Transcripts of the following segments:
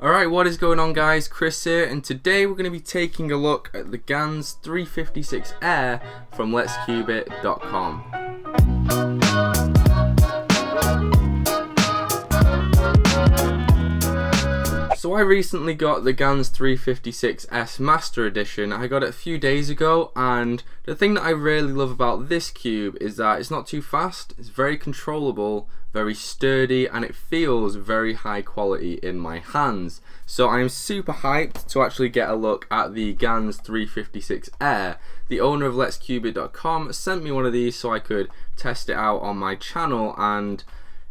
Alright, what is going on guys? Chris here, and today we're going to be taking a look at the Gans 356 Air from letscubeit.com. So I recently got the Gans 356S Master Edition. I got it a few days ago, and the thing that I really love about this cube is that it's not too fast, it's very controllable, very sturdy, and it feels very high quality in my hands. So I'm super hyped to actually get a look at the Gans 356 Air. The owner of letscubeit.com sent me one of these so I could test it out on my channel, and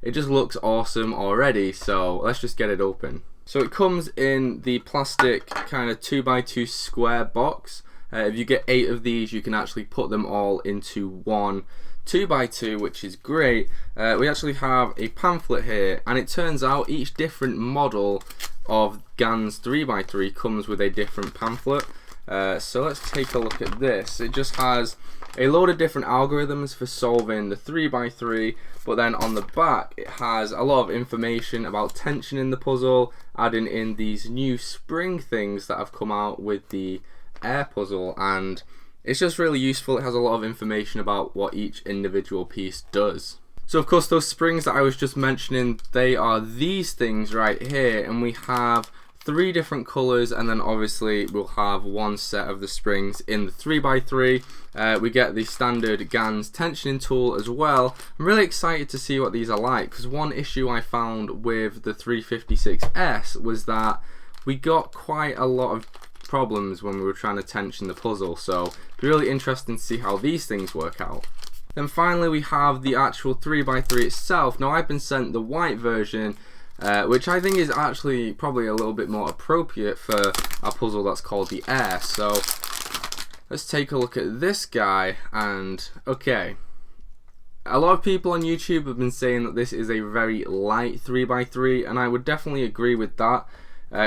it just looks awesome already, so let's just get it open. So it comes in the plastic kind of 2x2 square box. If you get 8 of these, you can actually put them all into one 2x2, which is great. We actually have a pamphlet here, and it turns out each different model of Gans 3x3 comes with a different pamphlet. So let's take a look at this. It just has a load of different algorithms for solving the 3x3, but then on the back it has a lot of information about tension in the puzzle, adding in these new spring things that have come out with the air puzzle, and it's just really useful. It has a lot of information about what each individual piece does. So of course those springs that I was just mentioning, they are these things right here, and we have 3 different colors, and then obviously we'll have one set of the springs in the 3x3. We get the standard Gans tensioning tool as well. I'm really excited to see what these are like, because one issue I found with the 356S was that we got quite a lot of problems when we were trying to tension the puzzle, so it'll be really interesting to see how these things work out. Then finally we have the actual 3x3 itself. Now I've been sent the white version, which I think is actually probably a little bit more appropriate for a puzzle that's called the Air. So let's take a look at this guy, and okay, a lot of people on YouTube have been saying that this is a very light 3x3, and I would definitely agree with that.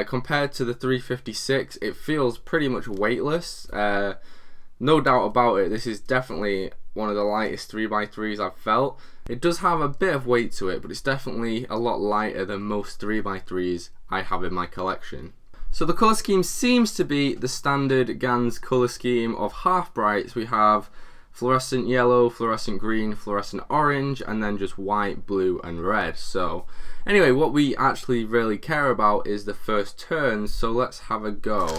Compared to the 356, it feels pretty much weightless. No doubt about it, this is definitely one of the lightest 3x3s I've felt. It does have a bit of weight to it, but it's definitely a lot lighter than most 3x3s I have in my collection. So the colour scheme seems to be the standard Gans colour scheme of half brights. We have fluorescent yellow, fluorescent green, fluorescent orange, and then just white, blue, and red. So anyway, what we actually really care about is the first turn, so let's have a go.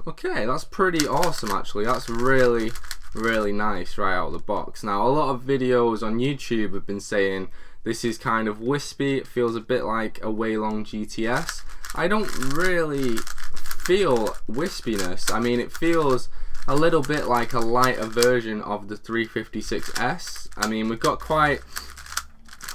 Okay, that's pretty awesome actually. That's really nice right out of the box. Now a lot of videos on YouTube have been saying this is kind of wispy, it feels a bit like a Waylong GTS. I don't really feel wispiness. I mean, it feels a little bit like a lighter version of the 356S. I mean, we've got quite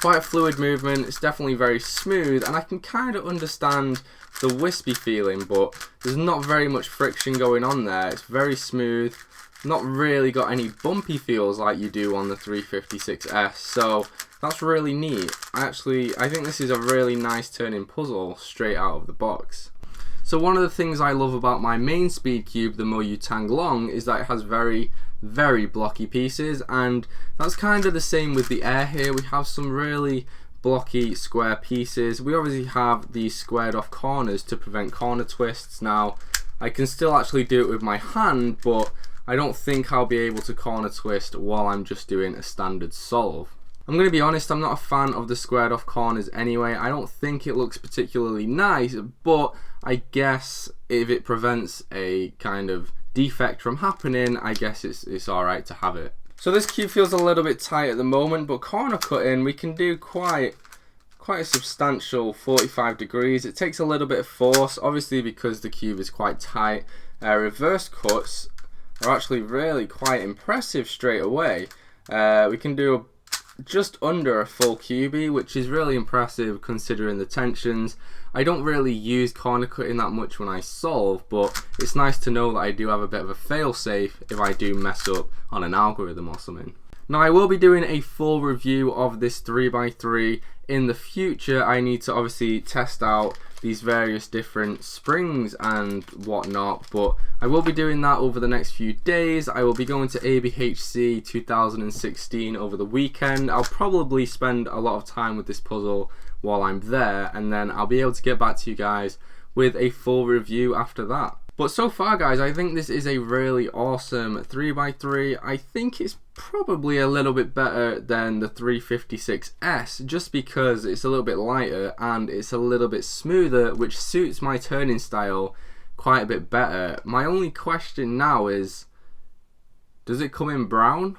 a fluid movement. It's definitely very smooth, and I can kind of understand the wispy feeling, but there's not very much friction going on there. It's very smooth, not really got any bumpy feels like you do on the 356S, so that's really neat. I think this is a really nice turning puzzle straight out of the box. So one of the things I love about my main speed cube, the Mo Tang Long, is that it has very blocky pieces, and that's kind of the same with the Air here. We have some really blocky square pieces. We obviously have these squared off corners to prevent corner twists. Now I can still actually do it with my hand, but I don't think I'll be able to corner twist while I'm just doing a standard solve. I'm going to be honest, I'm not a fan of the squared off corners anyway. I don't think it looks particularly nice, but I guess if it prevents a kind of defect from happening, I guess it's alright to have it. So this cube feels a little bit tight at the moment, but corner cutting we can do quite a substantial 45 degrees. It takes a little bit of force, obviously, because the cube is quite tight. Reverse cuts are actually really quite impressive straight away. We can do just under a full cubie, which is really impressive considering the tensions. I don't really use corner cutting that much when I solve, but it's nice to know that I do have a bit of a fail safe if I do mess up on an algorithm or something. Now I will be doing a full review of this 3x3 in the future. I need to obviously test out these various different springs and whatnot, but I will be doing that over the next few days. I will be going to ABHC 2016 over the weekend. I'll probably spend a lot of time with this puzzle while I'm there, and then I'll be able to get back to you guys with a full review after that. But so far, guys, I think this is a really awesome 3x3. I think it's probably a little bit better than the 356S, just because it's a little bit lighter and it's a little bit smoother, which suits my turning style quite a bit better. My only question now is, does it come in brown?